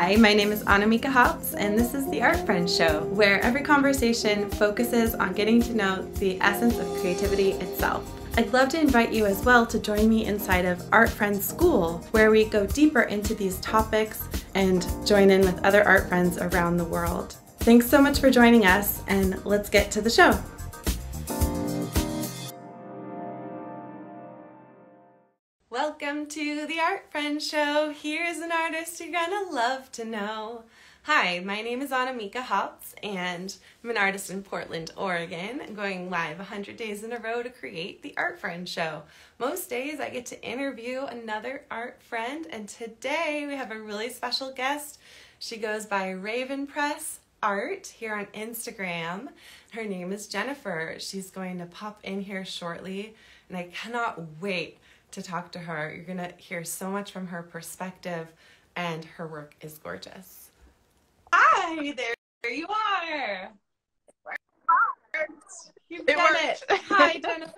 Hi, my name is Annamieka, and this is the Art Friends Show, where every conversation focuses on getting to know the essence of creativity itself. I'd love to invite you as well to join me inside of Art Friends School, where we go deeper into these topics and join in with other art friends around the world. Thanks so much for joining us, and let's get to the show. Welcome to the Art Friends Show. Here's an artist you're gonna love to know. Hi, my name is Annamieka, and I'm an artist in Portland, Oregon. I'm going live 100 days in a row to create the Art Friends Show. Most days I get to interview another art friend, and today we have a really special guest. She goes by Raven Press Art here on Instagram. Her name is Jennifer. She's going to pop in here shortly, and I cannot wait to talk to her. You're gonna hear so much from her perspective, and her work is gorgeous. Hi, there you are. You've done it. Hi, Jennifer.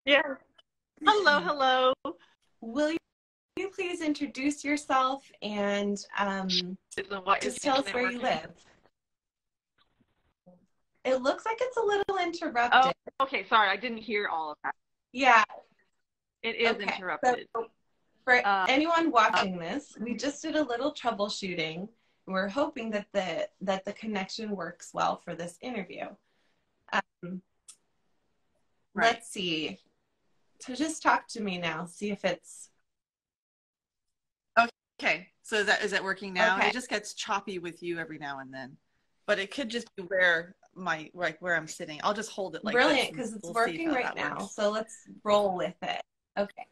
Yeah. Hello. Will you please introduce yourself and just tell us where you live? It looks like it's a little interrupted. Oh, okay. Sorry, I didn't hear all of that. Yeah. It is interrupted. So for anyone watching this, we just did a little troubleshooting. We're hoping that the connection works well for this interview. Right. Let's see. So just talk to me now. See if it's okay. So is that working now? Okay. It just gets choppy with you every now and then, but it could just be where I'm sitting. I'll just hold it like brilliant because it's working right now. So let's roll with it. Okay.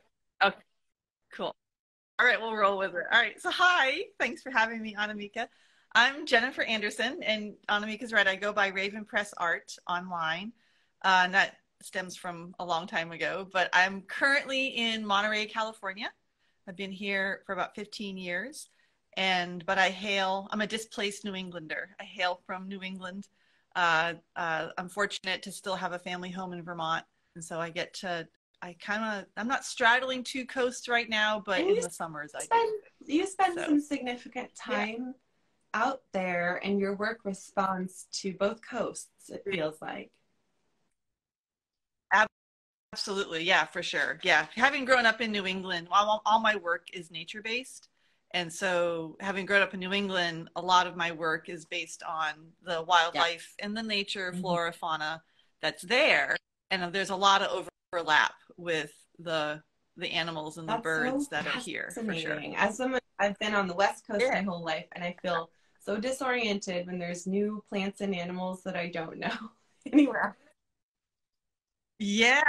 Cool. All right, we'll roll with it. All right, so hi. Thanks for having me, Annamieka. I'm Jennifer Anderson, and Annamieka's right. I go by Raven Press Art online. And that stems from a long time ago, but I'm currently in Monterey, California. I've been here for about 15 years, but I'm a displaced New Englander. I hail from New England. I'm fortunate to still have a family home in Vermont, and so I'm not straddling two coasts right now, but in the summers I do. You spend some significant time out there, and your work responds to both coasts, it feels like. Absolutely, yeah, for sure. Yeah, having grown up in New England, all my work is nature-based. And so having grown up in New England, a lot of my work is based on the wildlife and the nature, flora, fauna that's there. And there's a lot of overlap with the animals and the birds that are here, for sure. As someone, I've been on the West Coast my whole life, and I feel so disoriented when there's new plants and animals that I don't know anywhere. Yeah.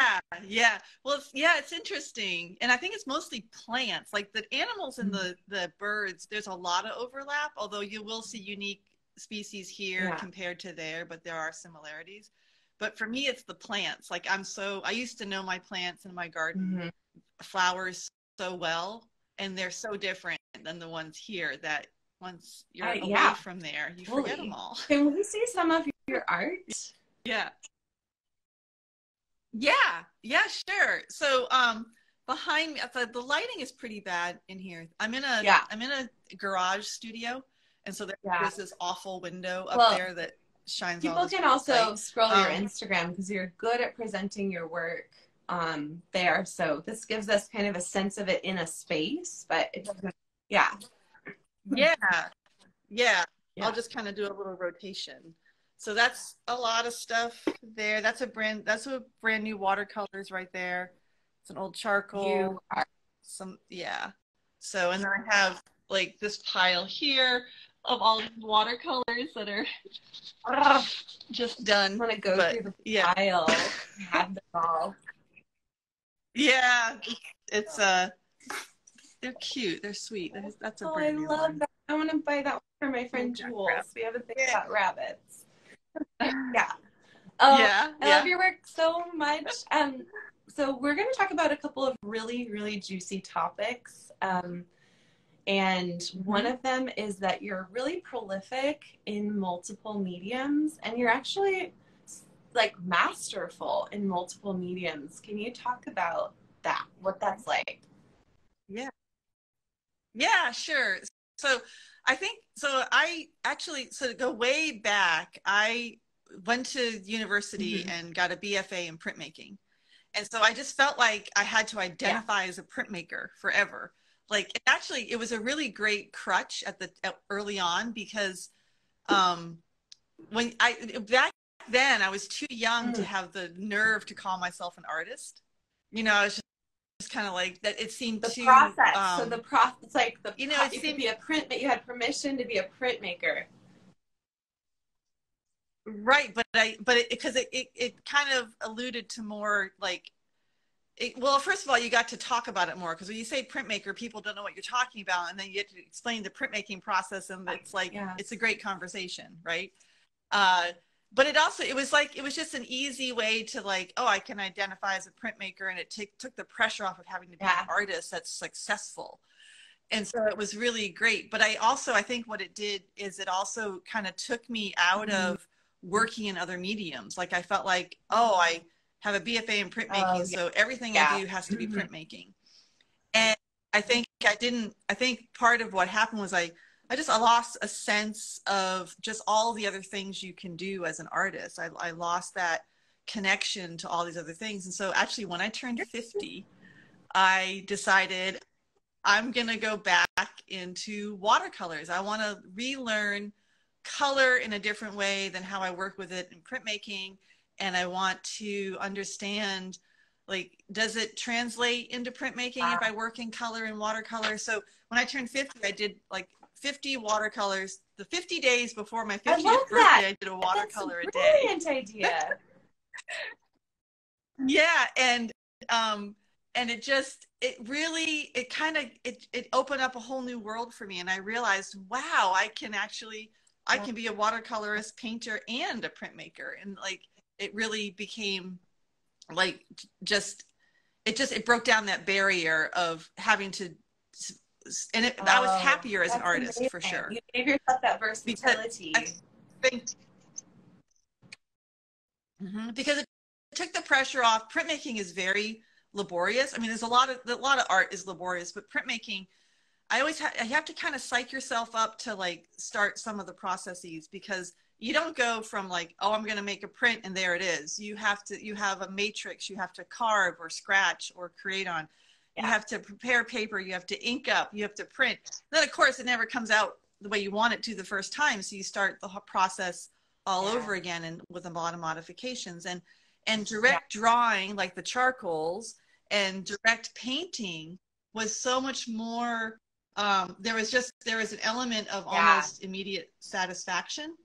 Well, it's interesting. And I think it's mostly plants. Like the animals and the birds, there's a lot of overlap, although you will see unique species here compared to there, but there are similarities. But for me, it's the plants. Like I used to know my plants in my garden, flowers so well, and they're so different than the ones here that once you're away from there, you forget them all. Can we see some of your art? Yeah, sure. So behind me, the lighting is pretty bad in here. I'm in a garage studio, and so there's this awful window up there that shines. People can also scroll your Instagram because you're good at presenting your work there. So this gives us kind of a sense of it in a space, but it doesn't. Yeah. I'll just kind of do a little rotation. So that's a lot of stuff there. That's a brand new watercolors right there. It's an old charcoal. So and then I have like this pile here of all these watercolors that are just done. I want to go through the pile. Have them all. Yeah, it's they're cute. They're sweet. That's a brand new one. I love that. I want to buy that for my friend Jules. We have a thing about rabbits. I love your work so much. So we're going to talk about a couple of really, really juicy topics. And one of them is that you're really prolific in multiple mediums, and you're actually like masterful in multiple mediums. Can you talk about that? What that's like? Yeah, sure. So I think, so I actually, so to go way back, I went to university and got a BFA in printmaking. And so I just felt like I had to identify as a printmaker forever. Like, it was a really great crutch early on, because back then I was too young to have the nerve to call myself an artist. You know, I was just kind of like that. It seemed the process. So the process, like it you seemed could be a you had permission to be a printmaker. Right, but it kind of alluded to more like, well, first of all, you got to talk about it more, because when you say printmaker, people don't know what you're talking about, and then you get to explain the printmaking process, and it's like, it's a great conversation, right? But it was just an easy way to like, oh, I can identify as a printmaker, and it took the pressure off of having to be an artist that's successful. And so it was really great. But I think what it did is it also kind of took me out of working in other mediums. Like, I felt like, oh, I have a BFA in printmaking, so everything I do has to be printmaking. And I think part of what happened was I lost a sense of just all the other things you can do as an artist. I lost that connection to all these other things. And so actually, when I turned 50, I decided I'm going to go back into watercolors. I want to relearn color in a different way than how I work with it in printmaking. And I want to understand, like, does it translate into printmaking if I work in color and watercolor? So when I turned 50, I did like 50 watercolors. The 50 days before my 50th birthday, I did a watercolor a day. Brilliant idea. Yeah, and it opened up a whole new world for me, and I realized, wow, I can be a watercolorist, painter, and a printmaker. And like, it really became like, it broke down that barrier of having to, and I was happier as an artist, amazing. For sure. You gave yourself that versatility. Because it took the pressure off. Printmaking is very laborious. I mean, there's a lot of art is laborious, but printmaking, I have to kind of psych yourself up to like start some of the processes, because you don't go from like, oh, I'm going to make a print and there it is. You have a matrix you have to carve or scratch or create on. You have to prepare paper, you have to ink up, you have to print. Then of course it never comes out the way you want it to the first time. So you start the process all over again, and with a lot of modifications. And direct drawing, like the charcoals, and direct painting was so much more, there was an element of almost immediate satisfaction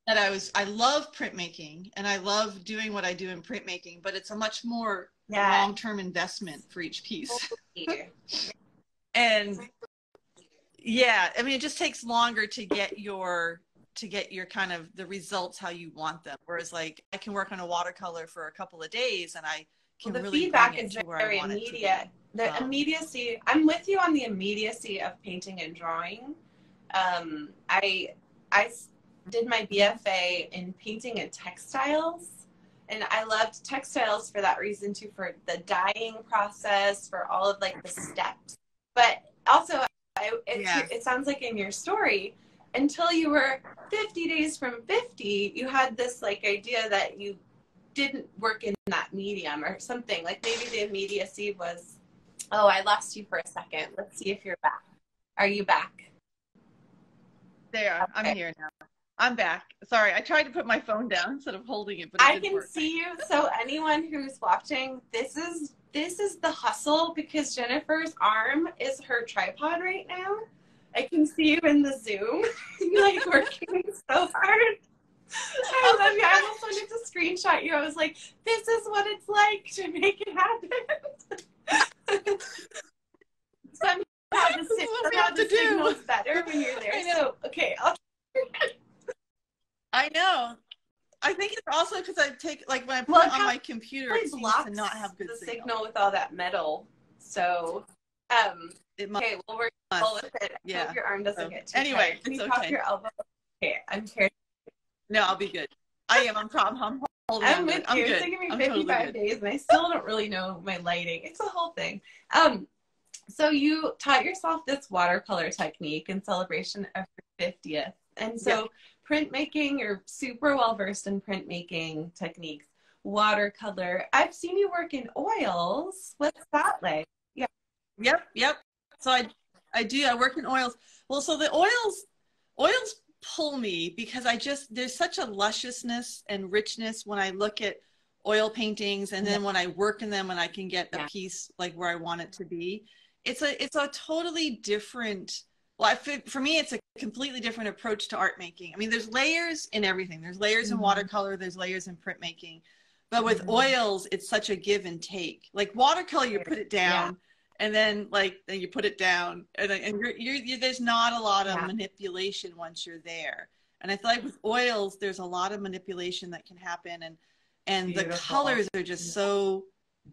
that I love printmaking, and I love doing what I do in printmaking, but it's a much more long-term investment for each piece. And I mean, it just takes longer to get your kind of the results how you want them. Whereas like, I can work on a watercolor for a couple of days, and I can really feedback is very immediate. The immediacy, I'm with you on the immediacy of painting and drawing. I did my BFA in painting and textiles, and I loved textiles for that reason too, for the dyeing process, for all of like the steps. But also, it sounds like in your story, until you were 50 days from 50, you had this like idea that you didn't work in that medium or something. Like maybe the immediacy was, oh, I lost you for a second. Let's see if you're back. Are you back? There, okay. I'm here now. I'm back. Sorry, I tried to put my phone down instead of holding it, but I can see you. So anyone who's watching, this is the hustle, because Jennifer's arm is her tripod right now. I can see you in the Zoom, like working so hard. I love you. I almost wanted to screenshot you. I was like, this is what it's like to make it happen. Somehow the signal's better when you're there. So, okay. I know. I think it's also because I take, like, when I put it on my computer, it seems to not have good signal with all that metal. So, okay, well, we're full with it. I hope your arm doesn't get too tired. Can you pop your elbow? Okay, I'm scared. No, I'll be good. I am. I'm holding on. I'm with you. It's taken me 55 days, and I still don't really know my lighting. It's a whole thing. So you taught yourself this watercolor technique in celebration of your 50th. And so printmaking, you're super well versed in printmaking techniques. Watercolor. I've seen you work in oils. What's that like? Yeah. Yep. So I do. I work in oils. Well, so the oils pull me because there's such a lusciousness and richness when I look at oil paintings, and then when I work in them and I can get a piece like where I want it to be. It's a totally different, well, for me, it's a completely different approach to art making. I mean, there's layers in everything. There's layers in watercolor, there's layers in printmaking. But with oils, it's such a give and take. Like watercolor, you put it down, and then then you put it down, and there's not a lot of manipulation once you're there. And I feel like with oils, there's a lot of manipulation that can happen, and the colors are just so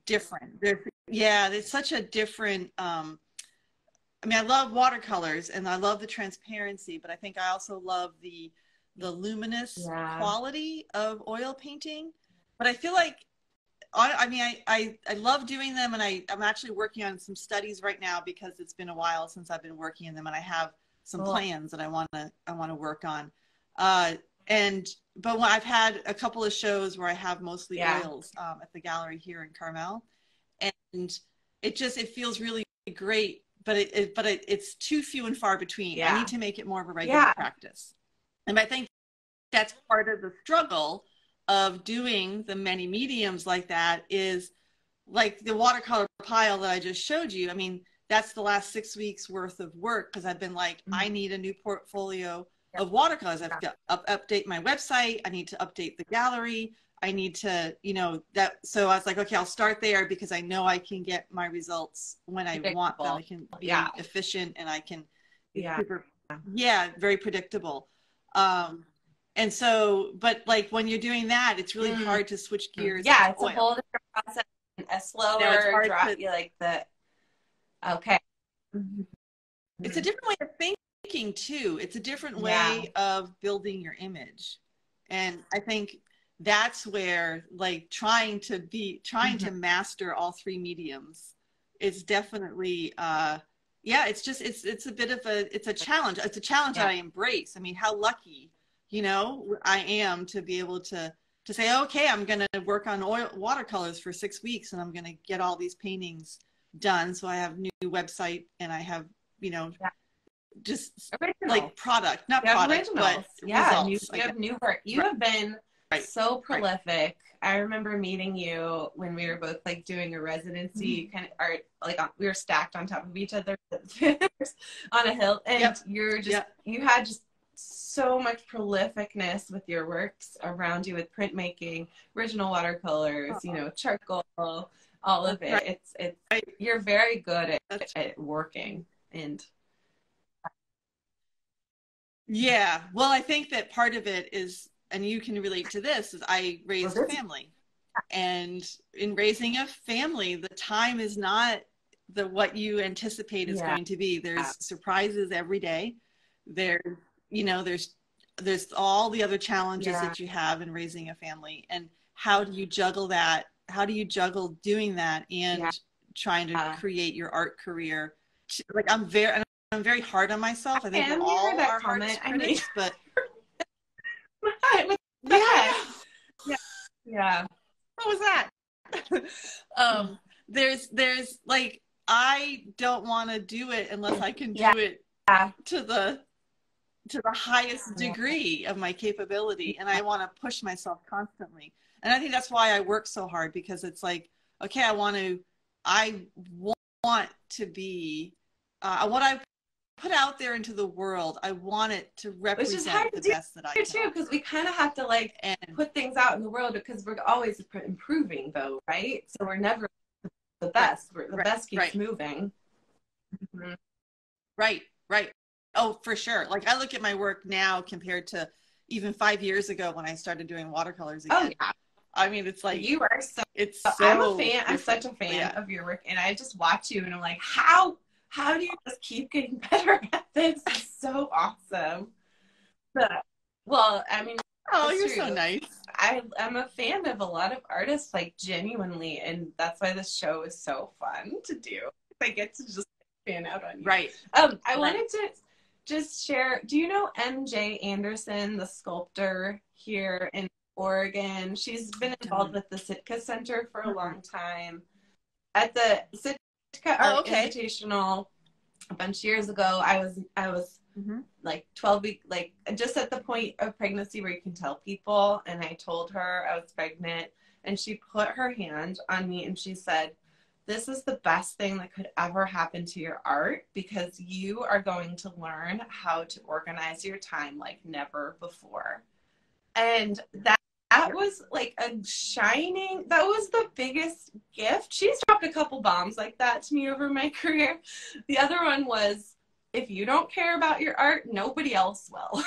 different. It's such a different. I mean, I love watercolors and I love the transparency, but I think I also love the luminous quality of oil painting. But I feel like, I love doing them, and I'm actually working on some studies right now because it's been a while since I've been working in them, and I have some plans that I want to work on. But when I've had a couple of shows where I have mostly oils at the gallery here in Carmel, and it feels really great, but it's too few and far between. I need to make it more of a regular practice, and I think that's part of the struggle of doing the many mediums like that. Is like the watercolor pile that I just showed you. I mean, that's the last 6 weeks worth of work, because I've been like, I need a new portfolio of watercolors. I've got to update my website. I need to update the gallery. I need to, so I was like, okay, I'll start there because I know I can get my results when I want them. I can be efficient, and I can be very predictable. And so, but like when you're doing that, it's really hard to switch gears. Yeah, it's a whole different process. A slower drop. You like the It's a different way of thinking too. It's a different way of building your image, and I think that's where like trying to master all three mediums is definitely it's a bit of a challenge. It's a challenge that I embrace. I mean, how lucky I am to be able to say, okay, I'm going to work on watercolors for 6 weeks, and I'm going to get all these paintings done. So I have new website, and I have, just like product, not product, but results. You have new work. You have been so prolific. I remember meeting you when we were both like doing a residency kind of art, like we were stacked on top of each other on a hill, and you're just you had just so much prolificness with your works around you, with printmaking, original watercolors, charcoal, all of it. It's you're very good at working. And well, I think that part of it is, and you can relate to this, is I raised a family, and in raising a family, the time is not what you anticipate is going to be. There's surprises every day. There's all the other challenges that you have in raising a family, and how do you juggle that? How do you juggle doing that and trying to create your art career? Like I'm very hard on myself. I think we're all our hardest critics, but what was that? There's like, I don't want to do it unless I can do it to the highest degree of my capability, and I want to push myself constantly. And I think that's why I work so hard, because it's like, okay, I want to be what I put out there into the world, I want it to represent the best that I can. Too, because we kind of have to put things out in the world, because we're always improving, though, right? So we're never the best. The best keeps moving. Right. Oh, for sure. Like I look at my work now compared to even 5 years ago when I started doing watercolors again. Oh, yeah. I mean, it's like you are so. It's I'm a fan. I'm such a fan of your work, and I just watch you, and I'm like, how do you just keep getting better at this? It's so awesome. Well, I mean, you're so nice. I'm a fan of a lot of artists, like genuinely, and that's why this show is so fun to do. I get to just fan out on you. Right. I wanted to just share, do you know MJ Anderson, the sculptor here in Oregon? She's been involved with the Sitka Center for a long time. At the Sitka Art Invitational a bunch of years ago, I was like 12 weeks, like just at the point of pregnancy where you can tell people, and I told her I was pregnant, and she put her hand on me and she said, "This is the best thing that could ever happen to your art, because you are going to learn how to organize your time like never before." And that was like that was the biggest gift. She's dropped a couple bombs like that to me over my career. The other one was, if you don't care about your art, nobody else will.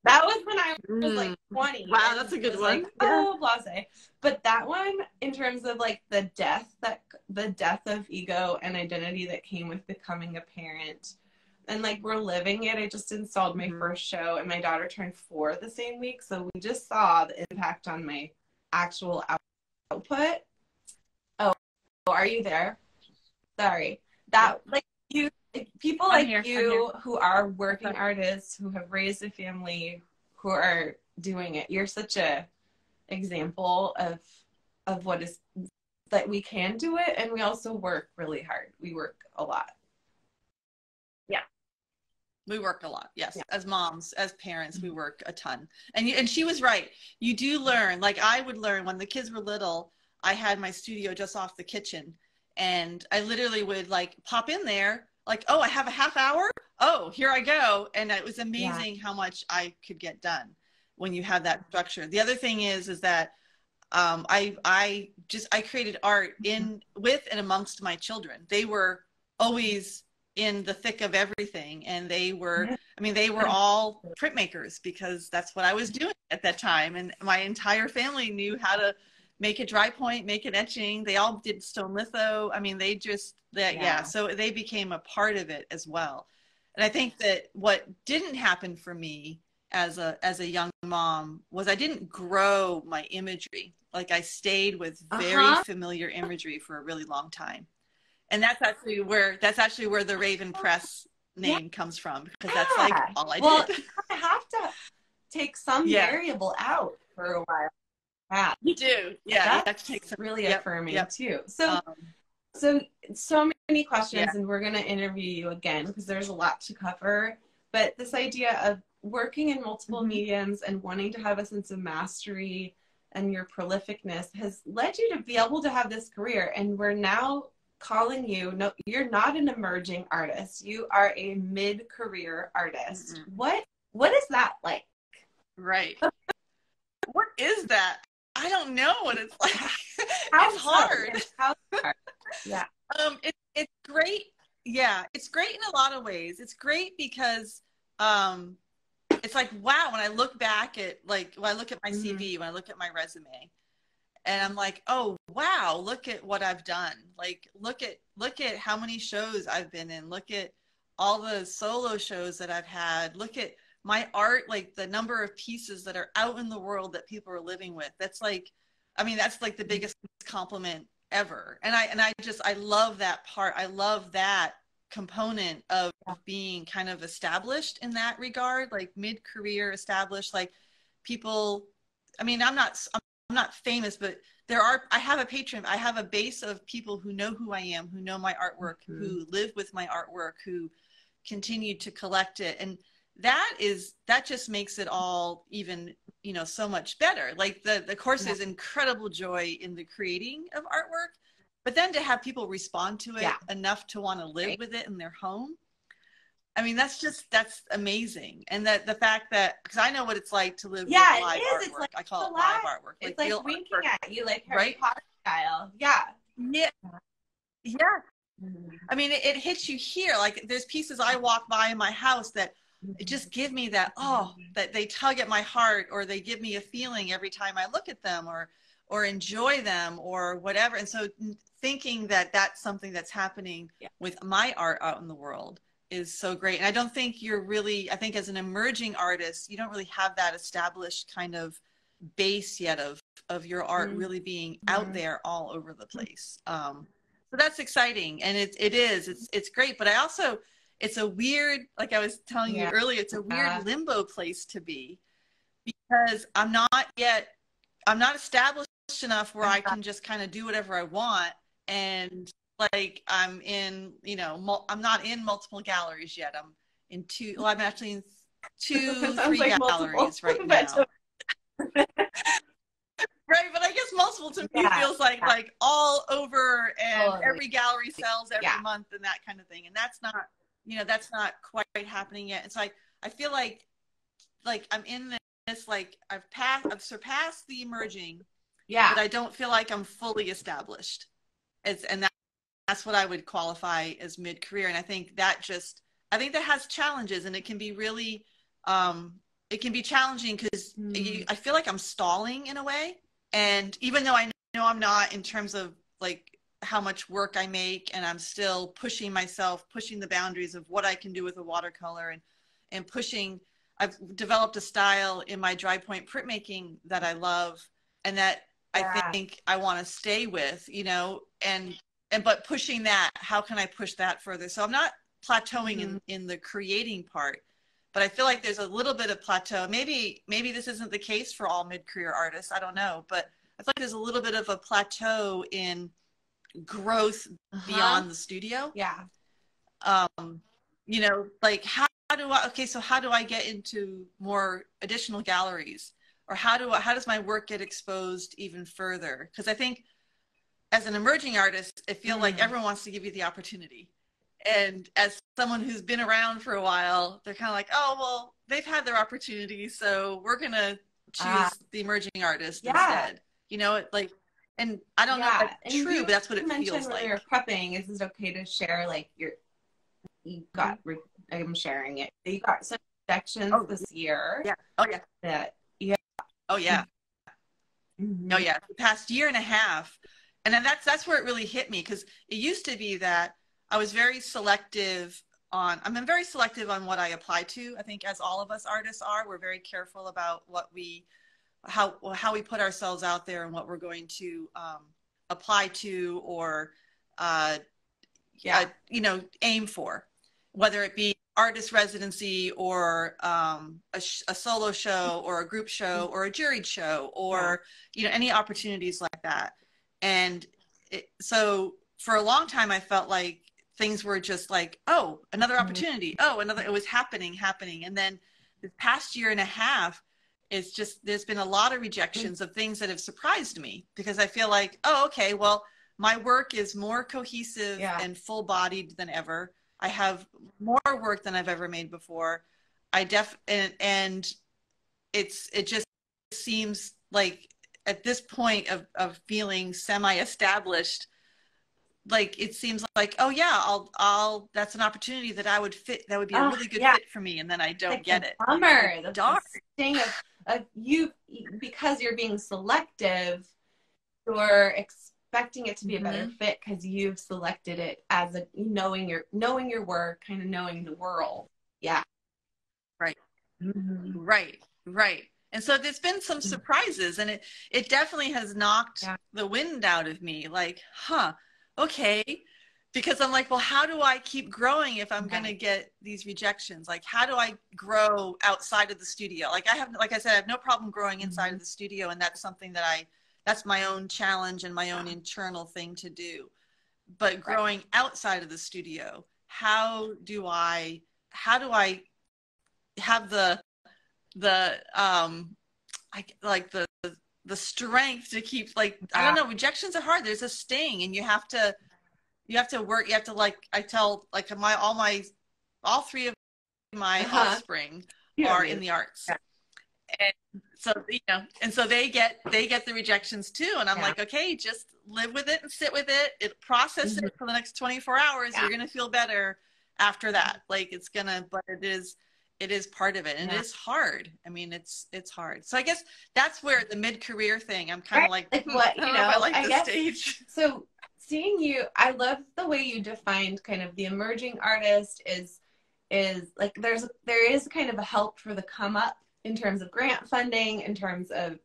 That was when I was like 20. Wow, that's a good one. Like, oh, blase. But that one, in terms of like the death of ego and identity that came with becoming a parent, and like we're living it. I just installed my first show, and my daughter turned 4 the same week, so we just saw the impact on my actual output. Oh, are you there? Sorry. That like you. People like you who are working artists, who have raised a family, who are doing it. You're such a example of what is, that we can do it, and we also work really hard. We work a lot. Yeah. We work a lot. Yes. Yeah. As moms, as parents, we work a ton. And she was right. You do learn. Like I would learn when the kids were little. I had my studio just off the kitchen, and I literally would like pop in there. Like, oh, I have a half hour. Oh, here I go. And it was amazing how much I could get done when you have that structure. The other thing is that I created art with and amongst my children. They were always in the thick of everything, and they were all printmakers, because that's what I was doing at that time. And my entire family knew how to make a dry point, make an etching. They all did stone litho. I mean, so they became a part of it as well. And I think that what didn't happen for me as a young mom was I didn't grow my imagery. Like I stayed with very familiar imagery for a really long time. And that's actually where the Raven Press name comes from, because that's like all I did. Well, I have to take some variable out for a while. Yeah. You do. Yeah. You have to take some, really affirming too. So many questions, and we're going to interview you again because there's a lot to cover. But this idea of working in multiple mediums and wanting to have a sense of mastery and your prolificness has led you to be able to have this career. And we're now calling you, no, you're not an emerging artist. You are a mid-career artist. What is that like? Right. What is that? I don't know what it's like. It's hard. Yeah. It's great. Yeah, it's great in a lot of ways. It's great because it's like, wow, when I look back at when I look at my CV, when I look at my resume, and I'm like, oh wow, look at what I've done. Like look at how many shows I've been in. Look at all the solo shows that I've had. Look at my art, like the number of pieces that are out in the world that people are living with. That's like the biggest compliment ever. And I love that part. I love that component of being kind of established in that regard, like mid-career established, like people, I mean, I'm not famous, but I have a patron, I have a base of people who know who I am, who know my artwork, who live with my artwork, who continue to collect it. And that just makes it all even, so much better. Like the course is incredible joy in the creating of artwork, but then to have people respond to it enough to want to live with it in their home. I mean, that's amazing. And that the fact that, because I know what it's like to live with live artwork. It's like I call it live artwork. It's like winking at you, like Harry Potter style. Yeah. Yeah. Yeah. I mean, it hits you here. Like there's pieces I walk by in my house that it just give me that, that they tug at my heart, or they give me a feeling every time I look at them or enjoy them or whatever. And so thinking that that's something that's happening with my art out in the world is so great. And I don't think I think as an emerging artist, you don't really have that established kind of base yet of your art really being out there all over the place. So that's exciting, and it's great. But I also, it's a weird, like I was telling you earlier, it's a weird limbo place to be, because I'm not established enough where I can just kind of do whatever I want. And like, I'm in, you know, I'm not in multiple galleries yet. I'm in two, well, I'm actually in two, three like galleries right now. Right, but I guess multiple to me feels like all over, and every gallery sells every month and that kind of thing. And that's not, you know, that's not quite happening yet. And so I feel like I'm in this, like I've surpassed the emerging, but I don't feel like I'm fully established. That's what I would qualify as mid-career. And I think that has challenges, and it can be really, it can be challenging because I feel like I'm stalling in a way. And even though I know I'm not, in terms of like how much work I make, and I'm still pushing myself, pushing the boundaries of what I can do with a watercolor, and pushing, I've developed a style in my dry point printmaking that I love, and that I think I want to stay with, you know, but pushing that, how can I push that further? So I'm not plateauing in the creating part, but I feel like there's a little bit of plateau. Maybe this isn't the case for all mid-career artists. I don't know, but I feel like there's a little bit of a plateau in growth beyond the studio. Yeah. You know, like how do I get into more additional galleries, or how does my work get exposed even further? Because I think as an emerging artist, I feel like everyone wants to give you the opportunity. And as someone who's been around for a while, they're kind of like, oh, well, they've had their opportunity, so we're going to choose the emerging artist instead. You know, like, and I don't know if that's true, but that's what it feels like. When you're prepping, is it okay to share, like, I'm sharing it. You got some rejections this year. Yeah. Oh, yeah. Oh, yeah. Oh, yeah. The past year and a half. And then that's where it really hit me, because it used to be that I'm very selective on what I apply to. I think, as all of us artists are, we're very careful about how we put ourselves out there, and what we're going to apply to, or you know, aim for, whether it be artist residency, or a solo show, or a group show, or a juried show, or you know, any opportunities like that. And so for a long time, I felt like things were just like, oh, another opportunity. Oh, it was happening. And then the past year and a half, it's just, there's been a lot of rejections of things that have surprised me, because I feel like, oh, okay, well, my work is more cohesive and full bodied than ever. I have more work than I've ever made before. And it just seems like, at this point of feeling semi-established, like it seems like, oh yeah, I'll that's an opportunity that I would fit, that would be a really good fit for me, and then I don't get it. Bummer. The thing of you, because you're being selective, you're expecting it to be a better fit because you've selected it as a knowing your work, kind of knowing the world. Yeah. Right. Right. And so there's been some surprises, and it definitely has knocked the wind out of me. Like, okay. Because I'm like, well, how do I keep growing if I'm going to get these rejections? Like, how do I grow outside of the studio? Like I said, I have no problem growing inside of the studio. And that's something that's my own challenge and my own internal thing to do. But growing outside of the studio, how do I have the strength to keep, like, I don't know, rejections are hard. There's a sting, and you have to work. You have to, like, I tell, like, all three of my offspring are in the arts. And so, you know, and so they get the rejections too. And I'm like, okay, just live with it and sit with it. Process it for the next 24 hours. You're going to feel better after that. Like, but it is part of it, and it is hard. I mean, it's hard. So I guess that's where the mid-career thing, I'm kind of like what, you know, I guess, stage. So seeing you, I love the way you defined kind of the emerging artist is like, there is kind of a help for the come up in terms of grant funding, in terms of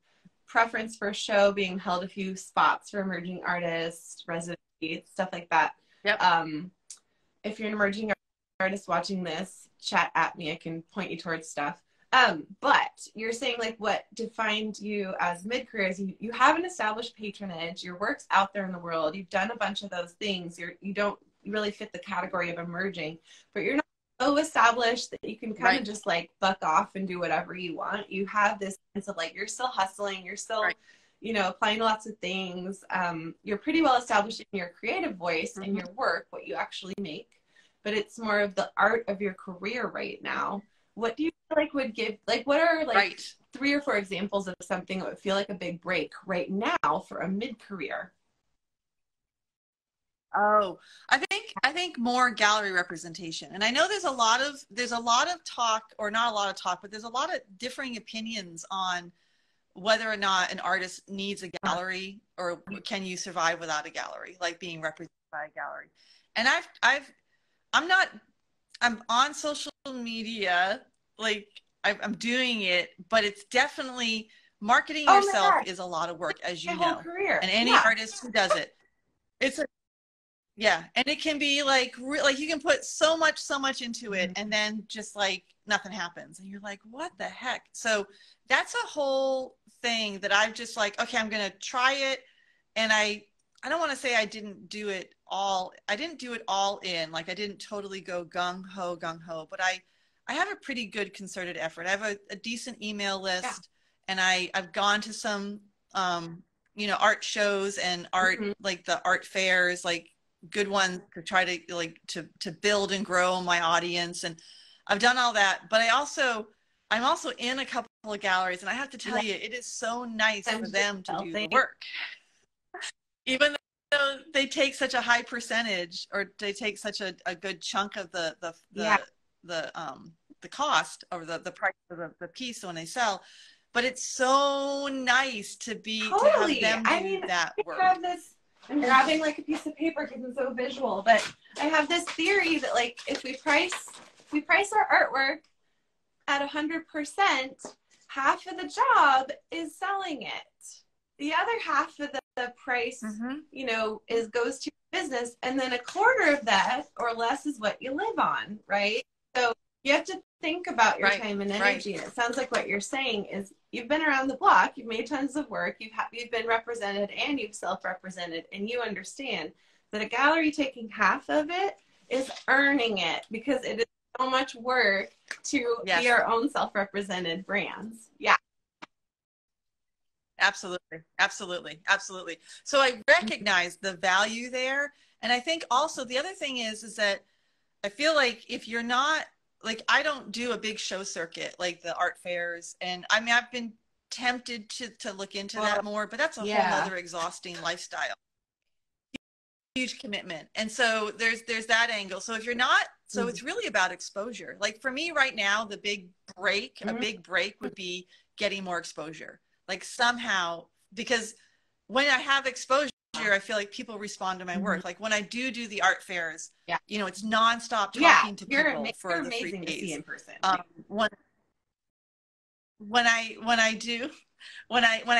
preference for a show being held a few spots for emerging artists, residency stuff like that. Yep. If you're an emerging artist watching this, chat at me. I can point you towards stuff. But you're saying like what defined you as mid-career is you have an established patronage, your work's out there in the world, you've done a bunch of those things, you don't really fit the category of emerging, but you're not so established that you can kind of just like buck off and do whatever you want. You have this sense of like you're still hustling, you're still you know, applying to lots of things. You're pretty well established in your creative voice and your work, what you actually make, but it's more of the art of your career right now. What do you feel like would give, like, what are like 3 or 4 examples of something that would feel like a big break right now for a mid-career? Oh, I think more gallery representation. And I know there's a lot of talk, or not a lot of talk, but there's a lot of differing opinions on whether or not an artist needs a gallery, or can you survive without a gallery, like being represented by a gallery. And I'm on social media, like I'm doing it, but it's definitely marketing yourself is a lot of work, as you know, and any artist who does it, it's a, and it can be like you can put so much into it, and then just like nothing happens, and you're like, what the heck? So that's a whole thing that I've just like, okay, I'm gonna try it, and I don't want to say I didn't do it all. I didn't do it all in, like I didn't totally go gung ho, but I have a pretty good concerted effort. I have a decent email list, and I've gone to some you know, art shows and art like the art fairs, like good ones, to try to like to build and grow my audience, and I've done all that. But I'm also in a couple of galleries, and I have to tell you, it is so nice for them to do the work, even though they take such a high percentage, or they take such a good chunk of the cost, or the price of the piece when they sell. But it's so nice to have them do that work. I'm grabbing like a piece of paper because I'm so visual, but I have this theory that like if we price our artwork at 100%, half of the job is selling it. The other half of the price, you know, goes to business, and then a quarter of that or less is what you live on, right? So you have to think about your time and energy. And it sounds like what you're saying is you've been around the block, you've made tons of work, you've been represented, and you've self-represented, and you understand that a gallery taking half of it is earning it, because it is so much work to be our own self-represented brands. Yeah. Absolutely. So I recognize the value there. And I think also the other thing is that I feel like if you're not, like, I don't do a big show circuit like the art fairs. And I mean, I've been tempted to look into that more, but that's a whole other exhausting lifestyle. Huge commitment. And so there's that angle. So if you're not, so it's really about exposure. Like for me right now, the big break, a big break would be getting more exposure. Like somehow, because when I have exposure, I feel like people respond to my work. Like when I do the art fairs, you know, it's nonstop talking to people for the 3 days. To see in person. When I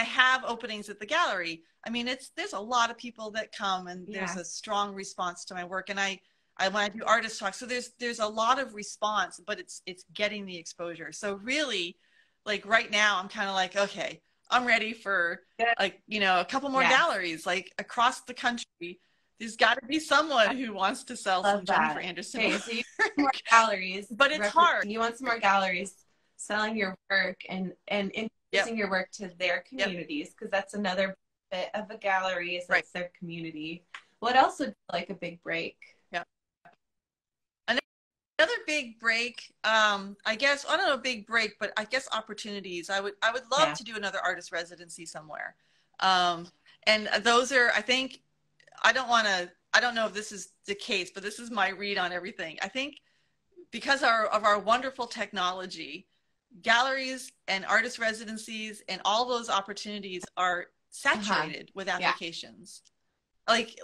have openings at the gallery, I mean, there's a lot of people that come, and there's a strong response to my work. And I when I do artist talk, so there's a lot of response, but it's getting the exposure. So really, like right now, I'm kind of like, okay, I'm ready for like, you know, a couple more galleries, like across the country. There's got to be someone who wants to sell some Jennifer Anderson. Okay, so you want more galleries, but it's hard. You want some more galleries selling your work and introducing your work to their communities, because that's another bit of a gallery, is that's their community. What else would like a big break? Another big break, I guess, I don't know, big break, but I guess opportunities. I would love to do another artist residency somewhere. And those are, I think, I don't know if this is the case, but this is my read on everything. I think because of our wonderful technology, galleries and artist residencies and all those opportunities are saturated with applications. Like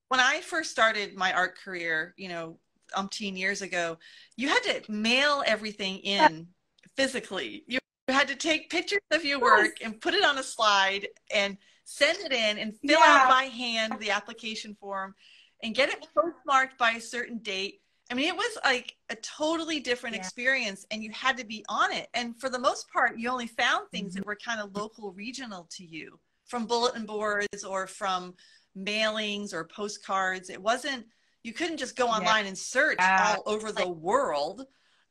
when I first started my art career, you know, umpteen years ago, you had to mail everything in physically. You had to take pictures of your Yes. work and put it on a slide and send it in and fill out by hand the application form and get it postmarked by a certain date. I mean, it was like a totally different experience, and you had to be on it. And for the most part, you only found things that were kind of local, regional to you, from bulletin boards or from mailings or postcards. It wasn't, you couldn't just go online and search all over the world,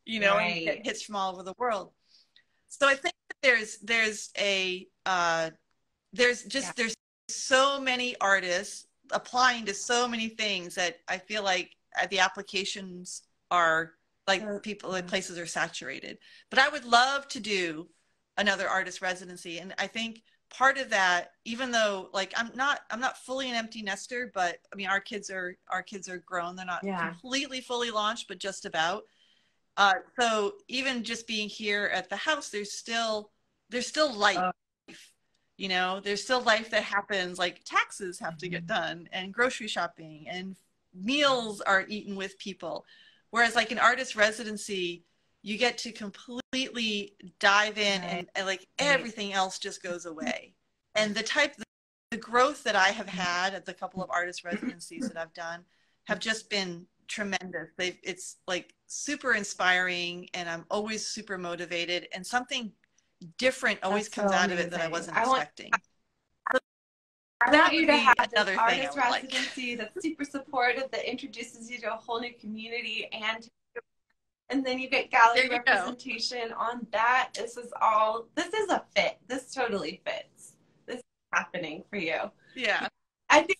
you know, and get hits from all over the world. So I think that there's so many artists applying to so many things that I feel like the applications are like places are saturated. But I would love to do another artist residency, and I think part of that, even though like I'm not fully an empty nester, but I mean our kids are grown. They're not completely fully launched, but just about. So even just being here at the house, there's still life. You know, there's still life that happens, like taxes have to get done and grocery shopping and meals are eaten with people. Whereas like an artist residency, you get to completely dive in and like everything else just goes away. And the growth that I have had at the couple of artist residencies that I've done have just been tremendous. It's like super inspiring, and I'm always super motivated, and something different always comes out of it that I wasn't expecting. I want you to have this artist residency that's super supportive, that introduces you to a whole new community, and then you get gallery representation on that. This is a fit. This totally fits. This is happening for you. Yeah. I think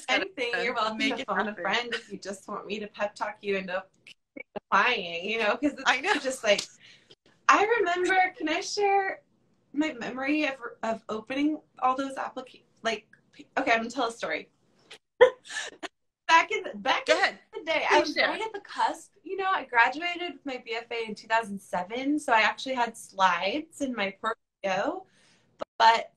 anything, you're welcome to phone a friend if you just want me to pep talk you into applying, you know, because it's just like, I remember, can I share my memory of opening all those applications? Like, okay, I'm going to tell a story. Back in the day, I was right at the cusp. You know, I graduated with my BFA in 2007, so I actually had slides in my portfolio. But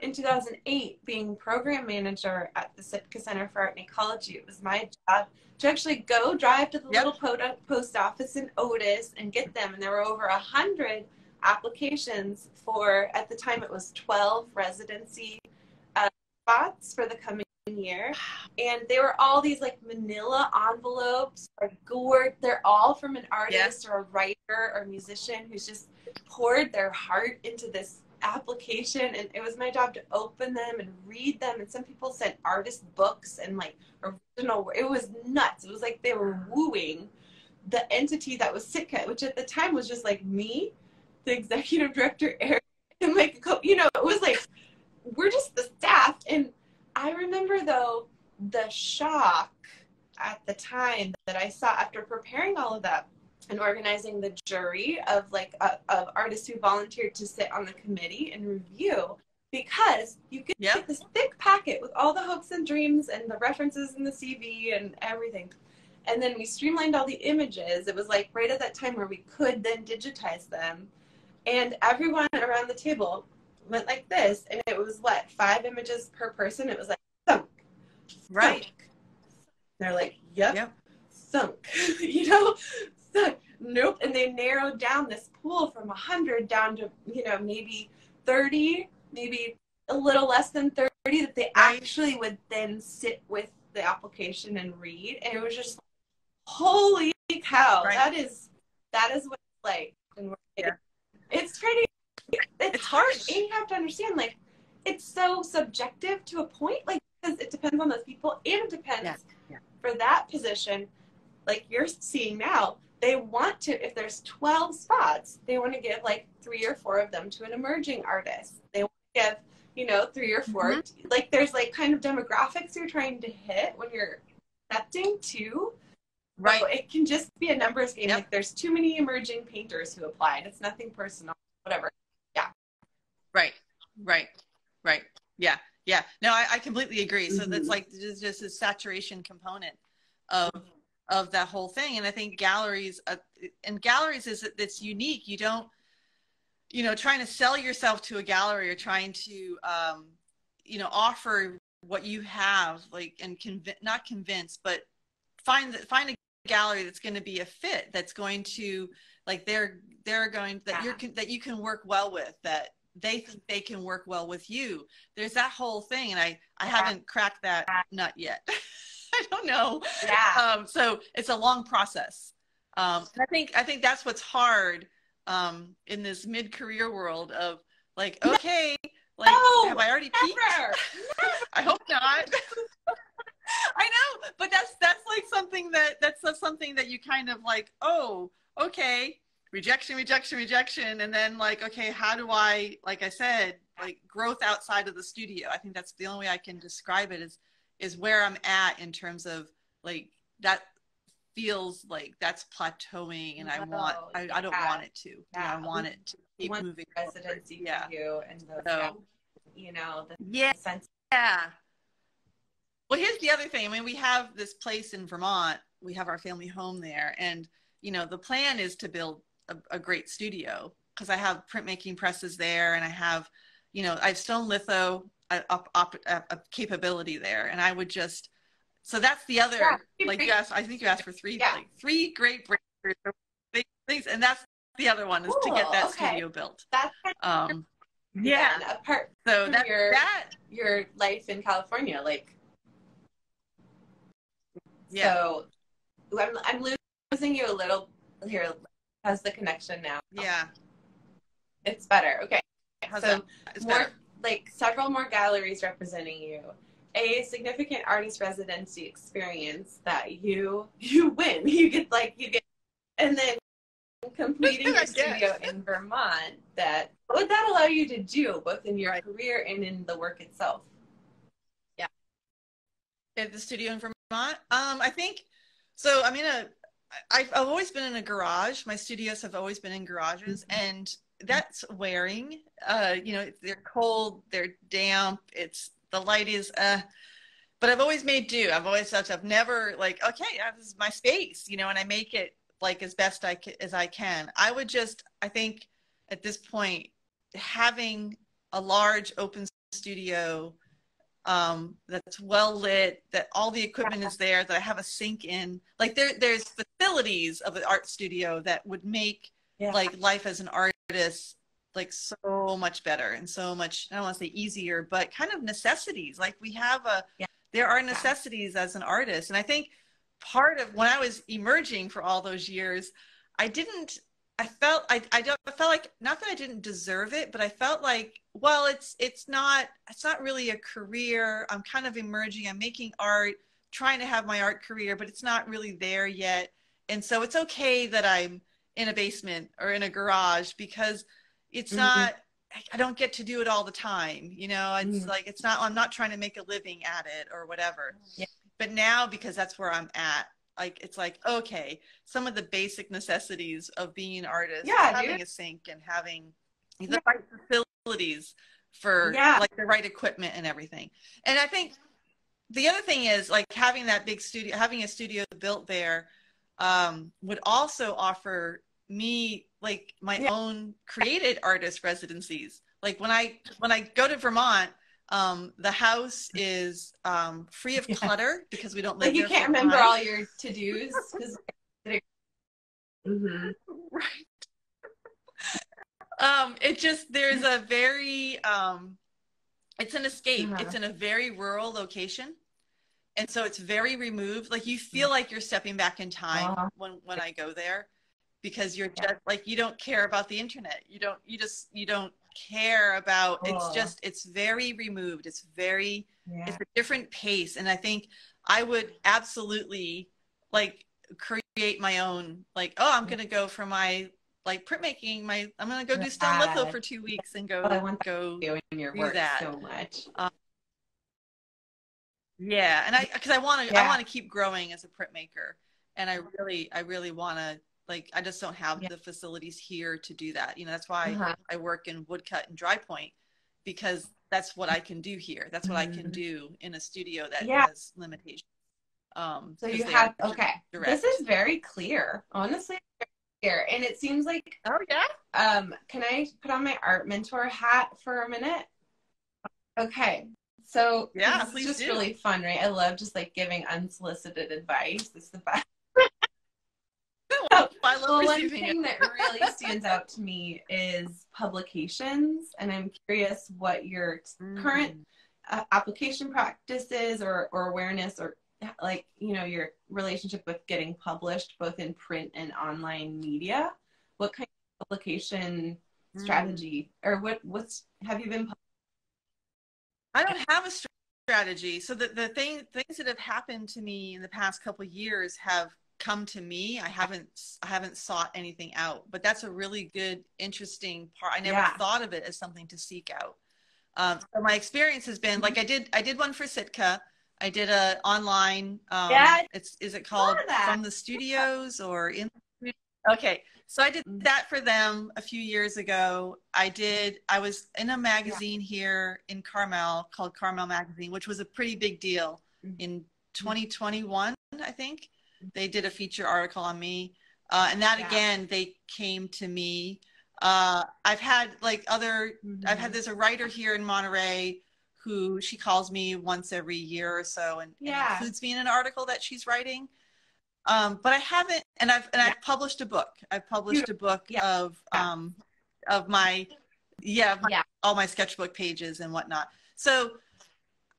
in 2008, being program manager at the Sitka Center for Art and Ecology, it was my job to actually go drive to the little post office in Otis and get them. And there were over 100 applications for, at the time it was 12 residency spots for the coming year. And they were all these like manila envelopes or gourd. They're all from an artist or a writer or musician who's just poured their heart into this application, and it was my job to open them and read them. And some people sent artist books and like original. It was nuts. It was like they were wooing the entity that was Sitka, which at the time was just like me, the executive director, Eric, and like, you know, it was like we're just the staff. And I remember though the shock at the time that I saw after preparing all of that and organizing the jury of like of artists who volunteered to sit on the committee and review, because you get this thick packet with all the hopes and dreams and the references in the CV and everything. And then we streamlined all the images. It was like right at that time where we could then digitize them. And everyone around the table went like this. And it was 5 images per person. It was like, thunk. Right. Thunk. They're like, yep. Thunk. You know? Nope. And they narrowed down this pool from 100 down to, you know, maybe 30, maybe a little less than 30 that they actually would then sit with the application and read. And it was just, holy cow, that is what it's like. And it's pretty, it's harsh. And you have to understand, like, it's so subjective to a point, like, because it depends on those people, and it depends for that position, like you're seeing now. They want to, if there's 12 spots, they want to give like 3 or 4 of them to an emerging artist. They want to give, you know, 3 or 4. Like there's like kind of demographics you're trying to hit when you're accepting too. Right. So it can just be a numbers game. Like there's too many emerging painters who applied. It's nothing personal, whatever. Yeah. Right. Yeah. No, I completely agree. So that's like just a saturation component of that whole thing. And I think galleries is it's unique. You don't, you know, trying to sell yourself to a gallery or trying to, you know, offer what you have, like, and not convince, but find a gallery that's going to be a fit, that's going to Like they're going that you can work well with, that they think they can work well with you. There's that whole thing, and I haven't cracked that nut yet. I don't know. Yeah. So it's a long process. And I think that's what's hard in this mid-career world of like, okay, like, no, have I already peaked? Never. I hope not. I know, but that's like something that's something that you kind of like, oh, okay, rejection, and then like, okay, how do I, like I said, like growth outside of the studio? I think that's the only way I can describe it is where I'm at in terms of like that feels like that's plateauing, and I don't want it to. I want it to keep moving residency forward. For you and those, so, the sense. Yeah. Well, here's the other thing. I mean, we have this place in Vermont. We have our family home there. And, the plan is to build a great studio because I have printmaking presses there, and I have, I have stone litho a capability there. And I would just, so that's the other, like, yes, I think you asked for three great breakthroughs, things. And that's the other one is to get that studio built. That's apart so from your life in California, like, so I'm losing you a little here. How's the connection now? Yeah. It's better. Okay. It's more better. Like several more galleries representing you, a significant artist residency experience that you win. You get, and then completing your studio in Vermont. What would that allow you to do both in your career and in the work itself? Yeah. At the studio in Vermont. I think so. I've always been in a garage. My studios have always been in garages, and that's wearing. They're cold, they're damp. The light is. But I've always made do. I've never like, okay, this is my space, and I make it like as best as I can. I think at this point, having a large open studio that's well lit, that all the equipment is there, that I have a sink in, like there's facilities of an art studio that would make like life as an artist like so much better and so much, I don't want to say easier, but kind of necessities. Like we have there are necessities as an artist. And I think part of when I was emerging for all those years, I felt like, not that I didn't deserve it, but I felt like, well, it's not really a career. I'm kind of emerging. I'm making art, trying to have my art career, but it's not really there yet. And so it's okay that I'm in a basement or in a garage because it's not, I don't get to do it all the time. It's like, I'm not trying to make a living at it or whatever. Yeah. But now, because that's where I'm at, like, it's like, okay, some of the basic necessities of being an artist, having a sink and having the right facilities for like the right equipment and everything. And I think the other thing is like having that big studio, having a studio built there would also offer me like my own created artist residencies. Like when I go to Vermont, the house is free of clutter because we don't live like you there can't remember all your to-dos. Right. It just, there's a very it's an escape. It's in a very rural location, and so it's very removed. Like you feel like you're stepping back in time when I go there, because you're just like, you don't care about the internet. You don't care about, it's very removed. It's very, it's a different pace. And I think I would absolutely like create my own, like, I'm going to go for my like printmaking, I'm going to go do stone litho for 2 weeks and go doing your work that so much. And because I want to keep growing as a printmaker, and I really want to, like, I just don't have the facilities here to do that. That's why I work in woodcut and dry point, because that's what I can do here. That's what I can do in a studio that has limitations. So you have, this is very clear, honestly, very clear. And it seems like, can I put on my art mentor hat for a minute? Okay. So this is just really fun, right? I love just like giving unsolicited advice. It's the best. I love Well, one receiving it. thing that really stands out to me is publications, and I'm curious what your current application practices or awareness, or like, you know, your relationship with getting published both in print and online media. What kind of publication strategy, or what's have you been? I don't have a strategy. So the things that have happened to me in the past couple of years have come to me. I haven't sought anything out, but that's a really good, interesting part. I never thought of it as something to seek out. So my experience has been like, I did one for Sitka. I did a online, is it called From the Studios or in? Okay. So I did that for them a few years ago. I was in a magazine here in Carmel called Carmel Magazine, which was a pretty big deal in 2021, I think. They did a feature article on me. And that again, they came to me. I've had there's a writer here in Monterey who she calls me once every year or so and includes me in an article that she's writing. But I haven't, and I've published a book. I've published a book of my all my sketchbook pages and whatnot. So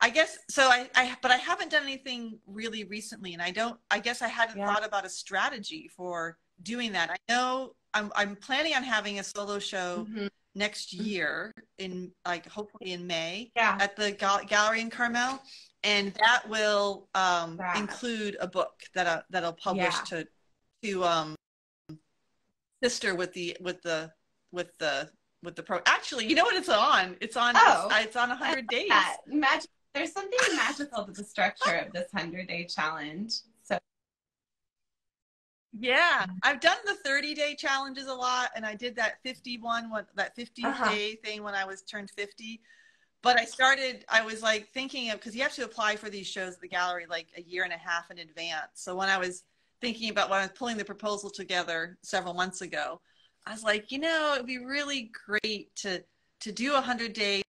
I guess but I haven't done anything really recently, and I guess I hadn't thought about a strategy for doing that. I know I'm planning on having a solo show next year in hopefully in May at the gallery in Carmel. And that will include a book that'll publish to sister with the pro. Actually, you know what it's on? It's on 100 days. There's something magical to the structure of this 100-day challenge. So yeah, I've done the 30-day challenges a lot, and I did that 50-day thing when I turned 50. But I was like thinking of, because you have to apply for these shows at the gallery like a year and a half in advance. So when I was thinking about when I was pulling the proposal together several months ago, I was like, you know, it'd be really great to do a 100-day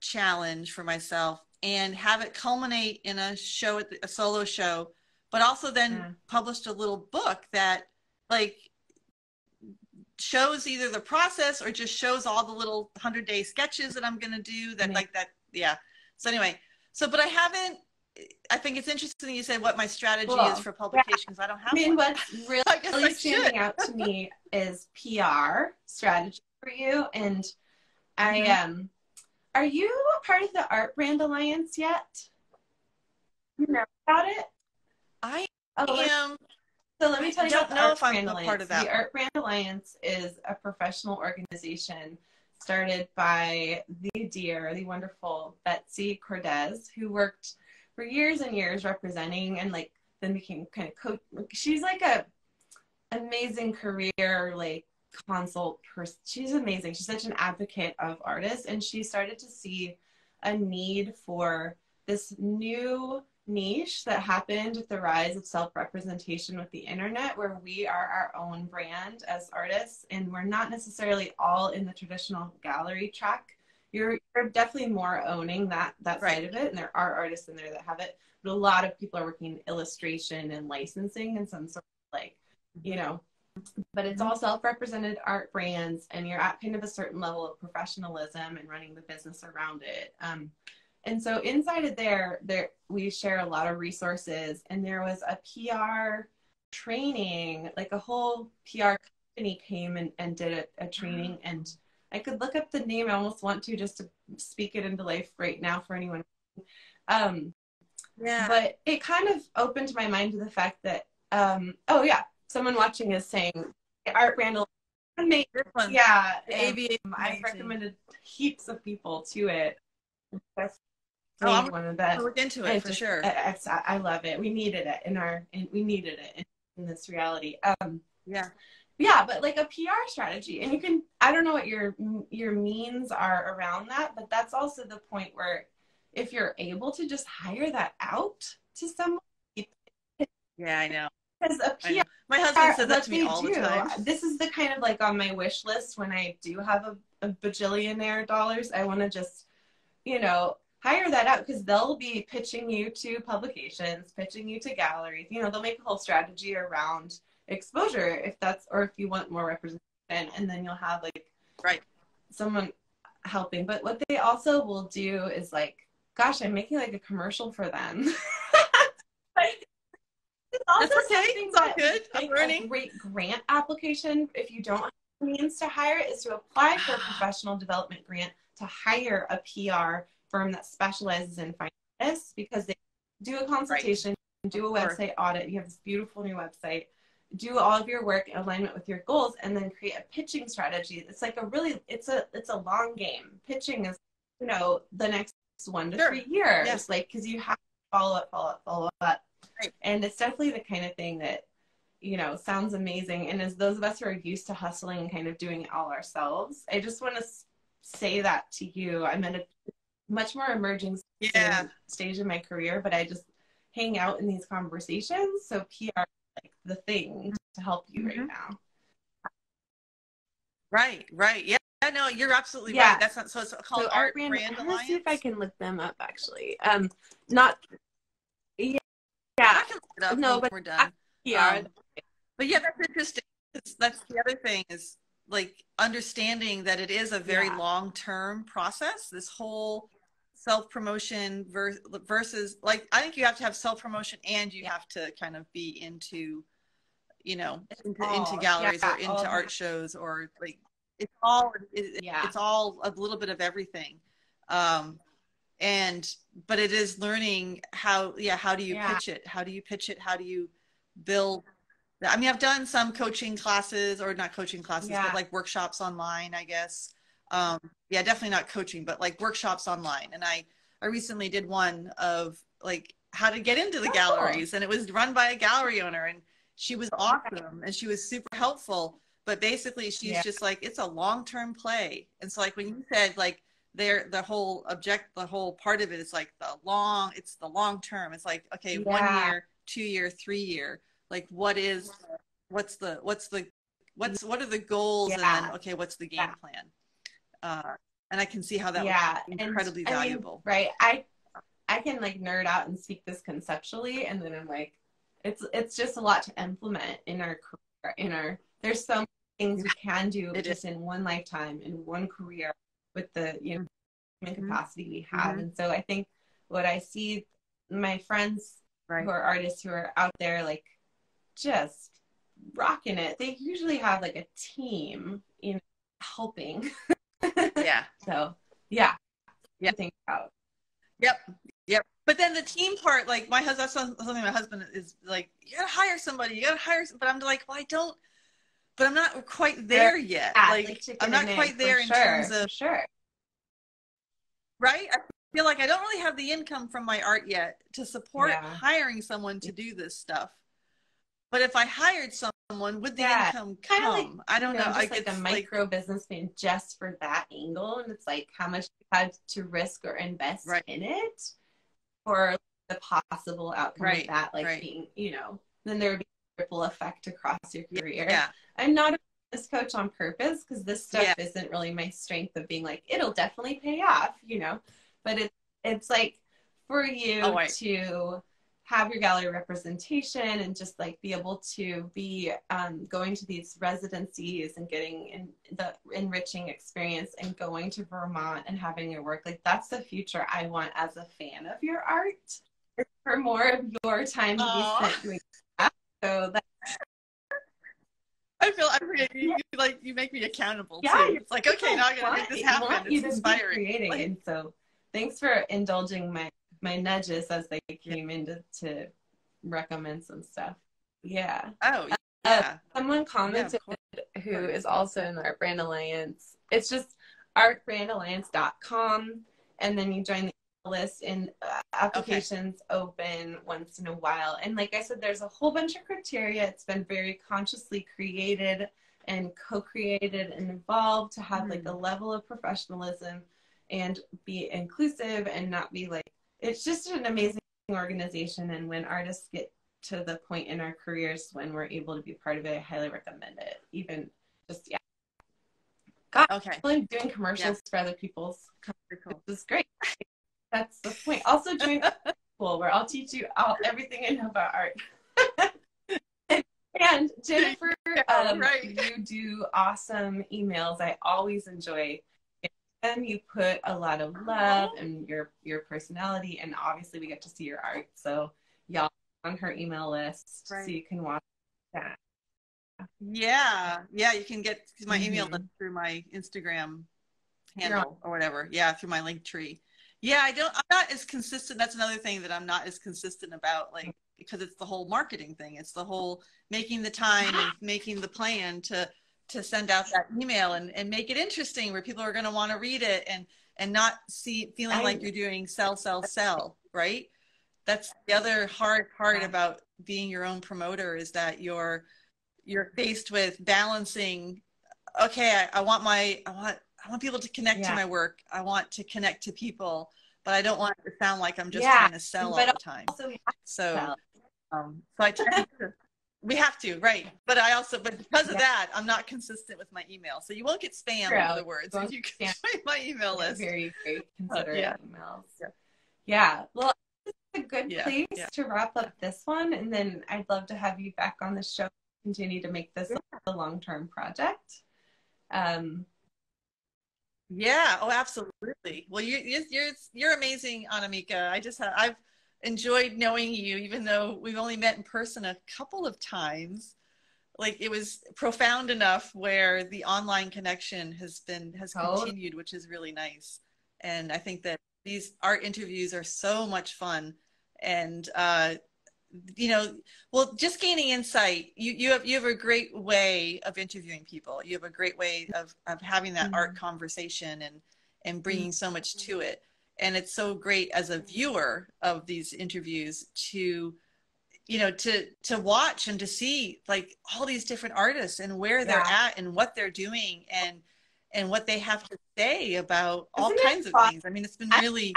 challenge for myself and have it culminate in a show a solo show, but also then published a little book that like shows either the process or just shows all the little 100-day sketches that I'm going to do So anyway, but I think it's interesting you said what my strategy is for publication, because I don't have one. What's really standing out to me is PR strategy for you. And are you a part of the Art Brand Alliance yet? You know about it? I am. So let me tell you about the Art Brand Alliance. Part of that. The Art Brand Alliance is a professional organization started by the wonderful Betsy Cordes, who worked for years and years representing and then became kind of coach. She's like a amazing career consult person. She's amazing. She's such an advocate of artists, and she started to see a need for this new niche that happened with the rise of self-representation with the internet, where we are our own brand as artists, and we're not necessarily all in the traditional gallery track. You're definitely more owning that side of it, and there are artists in there that have it, but a lot of people are working in illustration and licensing and some sort of but it's all self-represented art brands, and you're at kind of a certain level of professionalism and running the business around it. And so inside of there we share a lot of resources, and there was a PR training, like a whole PR company came and did a training, and I could look up the name. I almost want to just to speak it into life right now for anyone. But it kind of opened my mind to the fact that, someone watching is saying Art Brand Alliance. I've recommended heaps of people to it. I'm going to look into it for sure. I love it. We needed it in this reality. But like a PR strategy, and you can, I don't know what your means are around that, but that's also the point where if you're able to just hire that out to someone. Yeah, I know. Because a PR, my husband says that to me all the time. This is the kind of on my wish list when I do have a bajillionaire dollars. I want to just, hire that out, because they'll be pitching you to publications, pitching you to galleries. They'll make a whole strategy around exposure if that's, or if you want more representation, and then you'll have like right. someone helping. But what they also will do is like, gosh, I'm making like a commercial for them. Like, it's also That's okay. something It's all that good. I'm learning. a great grant application, if you don't have the means to hire, is to apply for a professional development grant to hire a PR firm that specializes in finance, because they do a consultation, right, do a website audit. You have this beautiful new website, do all of your work in alignment with your goals, and then create a pitching strategy. It's like a really, it's a long game. Pitching is, you know, the next 1 to 3 years, yeah, like, because you have to follow up. Right. And it's definitely the kind of thing that, you know, sounds amazing. And as those of us who are used to hustling and kind of doing it all ourselves, I just want to say that to you. I'm at a much more emerging stage in my career, but I just hang out in these conversations. So PR is like the thing to help you right now. Right. Yeah, no, you're absolutely right. That's not, so it's called Art Brand Alliance. Let's see if I can look them up, actually. Not, yeah. I can look it up no, when but we're done. But yeah, that's interesting. That's the other thing, is like understanding that it is a very long-term process. This whole self-promotion versus, like, I think you have to have self-promotion and you have to kind of be into, you know, into galleries or into art shows, or like it's all a little bit of everything. But it is learning how do you pitch it? How do you pitch it? How do you build? I mean, I've done some coaching classes, or not coaching classes, but like workshops online, I guess. Definitely not coaching, but like workshops online. And I recently did one of like how to get into the galleries, and it was run by a gallery owner, and she was awesome and she was super helpful. But basically she's just like, it's a long-term play. And so like when you said like the whole part of it is like it's the long term. It's like, okay, 1 year, 2 year, 3 year, like what are the goals, and then okay, what's the game plan? And I can see how that would be incredibly valuable. I mean, right, I can like nerd out and speak this conceptually, and then I'm like, it's just a lot to implement in our career. There's so many things we can do just in one lifetime, in one career, with the, you know, human capacity we have. And so I think what I see my friends who are artists who are out there like just rocking it, they usually have like a team, you know, helping. So think about. Yep. But then the team part, like my husband, that's something my husband is like, you gotta hire somebody, but I'm like, well, I don't, but I'm not quite there yet. Like I'm not quite there in terms of, right? I feel like I don't really have the income from my art yet to support hiring someone to do this stuff. But if I hired someone, would the income come? Like, I don't know. Just like a micro businessman just for that angle. And it's like how much you had to risk or invest in it for the possible outcome of that, like being, you know, then there would be a ripple effect across your career. I'm not a business coach on purpose, because this stuff isn't really my strength of being like, it'll definitely pay off, you know, but it's like for you to have your gallery representation and just like be able to be going to these residencies and getting in the enriching experience and going to Vermont and having your work, like that's the future I want as a fan of your art, for more of your time to be spent doing that. So that I feel like you make me accountable too. It's like, okay, now I gotta make this happen. It's inspiring. Creating. Like, and so thanks for indulging my nudges as they came in to recommend some stuff. Someone commented who is also in the Art Brand Alliance. It's just artbrandalliance.com, and then you join the list, and applications open once in a while. And like I said, there's a whole bunch of criteria. It's been very consciously created and co-created and evolved to have like a level of professionalism and be inclusive and not be like, it's just an amazing organization. And when artists get to the point in our careers when we're able to be part of it, I highly recommend it. Even just, doing commercials for other people's companies is great. That's the point. Also join school where I'll teach you everything I know about art. And Jennifer, Right. you do awesome emails. I always enjoy them. You put a lot of love and your personality, and obviously we get to see your art. So y'all on her email list so you can watch that. Yeah, you can get my email through my Instagram handle or whatever. Yeah, through my link tree. Yeah, I'm not as consistent. That's another thing that I'm not as consistent about, like, because it's the whole marketing thing. It's the whole making the time and making the plan to send out that email and make it interesting where people are going to want to read it and not feeling like you're doing sell, right? That's the other hard part about being your own promoter, is that you're faced with balancing, okay, I want people to connect to my work. I want to connect to people, but I don't want it to sound like I'm just trying to sell all the time. So I try to, we have to, right? But because of that, I'm not consistent with my email. So you won't get spam, in other words, if you can join my email list. Very, very considerate emails. Yeah. Well, it's a good place to wrap up this one. And then I'd love to have you back on the show, continue to make this a long-term project. Yeah. Oh, absolutely. Well, you're amazing, Annamieka. I've enjoyed knowing you, even though we've only met in person a couple of times. Like, it was profound enough where the online connection has continued, which is really nice. And I think that these art interviews are so much fun. And well, just gaining insight. You have a great way of interviewing people. You have a great way of having that art conversation and bringing so much to it. And it's so great as a viewer of these interviews to watch and to see, like, all these different artists and where they're at and what they're doing and what they have to say about all kinds of things. I mean, it's been really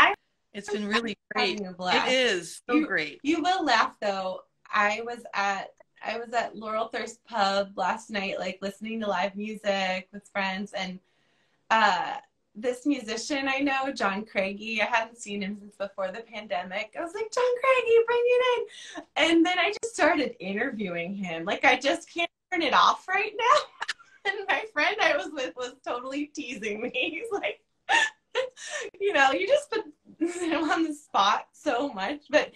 great. It is so great. You will laugh though. I was at Laurel Thirst Pub last night, like listening to live music with friends, and this musician I know, John Craigie, I hadn't seen him since before the pandemic. I was like, John Craigie, bring it in. And then I just started interviewing him. Like, I just can't turn it off right now. And my friend I was with was totally teasing me. He's like, you just put him on the spot so much. But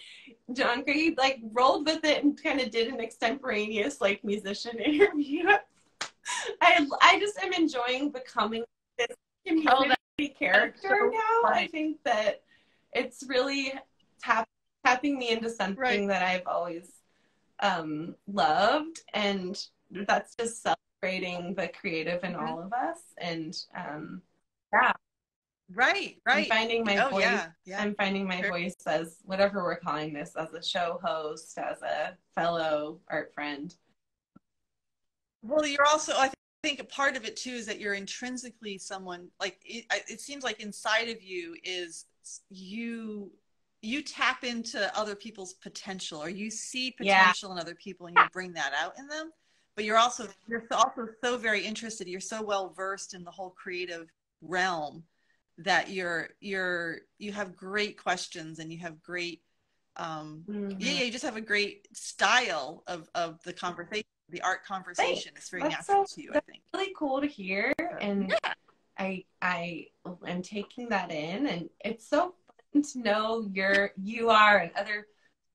John Craigie, like, rolled with it and kind of did an extemporaneous, like, musician interview. I just am enjoying becoming this community character now. I think that it's really tapping me into something that I've always loved, and that's just celebrating the creative in all of us. And right. I'm finding my voice. I'm finding my voice as whatever we're calling this, as a show host, as a fellow art friend. Well, you're also, I think a part of it too is that you're intrinsically someone, like, it seems like inside of you is you tap into other people's potential, or you see potential in other people and you bring that out in them. But you're also so very interested. You're so well versed in the whole creative realm that you have great questions, and you have great you just have a great style of the conversation. The art conversation is very natural to you, I think. Really cool to hear, and I am taking that in, and it's so fun to know you are and other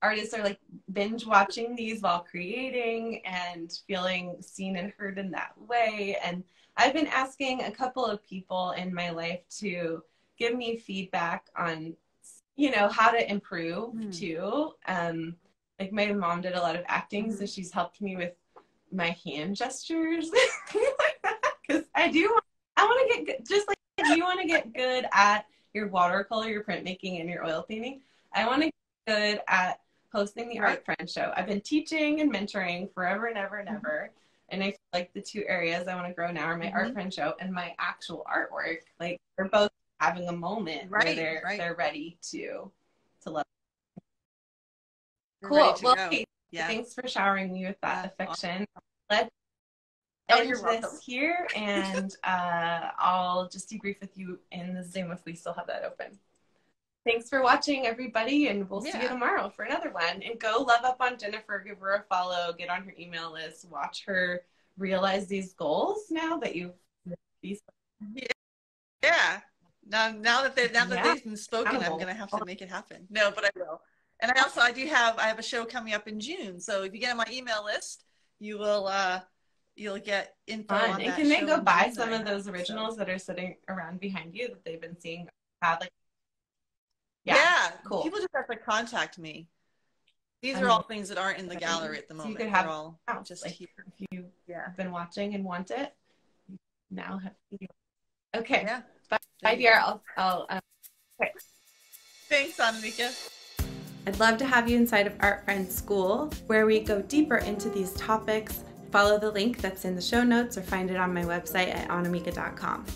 artists are, like, binge watching these while creating and feeling seen and heard in that way. And I've been asking a couple of people in my life to give me feedback on, how to improve too. Like, my mom did a lot of acting, so she's helped me with my hand gestures, because I want to get good, just like you want to get good at your watercolor, your printmaking, and your oil painting. I want to get good at hosting the Art Friend Show. I've been teaching and mentoring forever and ever and ever, and I feel like the two areas I want to grow now are my Art Friend Show and my actual artwork. Like, they're both having a moment where they're ready to love. Cool. Well, thanks for showering me with that affection. Let's end this here, and I'll just debrief with you in the Zoom if we still have that open. Thanks for watching, everybody, and we'll see you Yeah. tomorrow for another one. And go love up on Jennifer, give her a follow, get on her email list, watch her realize these goals now that you've Yeah. Now that they've Yeah. been spoken, I'm Accountable. gonna have to make it happen. No, but I will. And I have a show coming up in June. So if you get on my email list, you will you'll get info Fun. on And that can they show go in buy June that some I of those have, originals so. that are sitting around behind you that they've been seeing? Like, Yeah, cool. people just have to contact me. These I are mean, all things that aren't in the gallery at the so you moment. could have They're all just like, here. if you've Yeah. been watching and want it, now have okay. Yeah. Bye, dear. I'll okay. Thanks, Annamieka. I'd love to have you inside of Art Friends School, where we go deeper into these topics. Follow the link that's in the show notes or find it on my website at annamieka.com.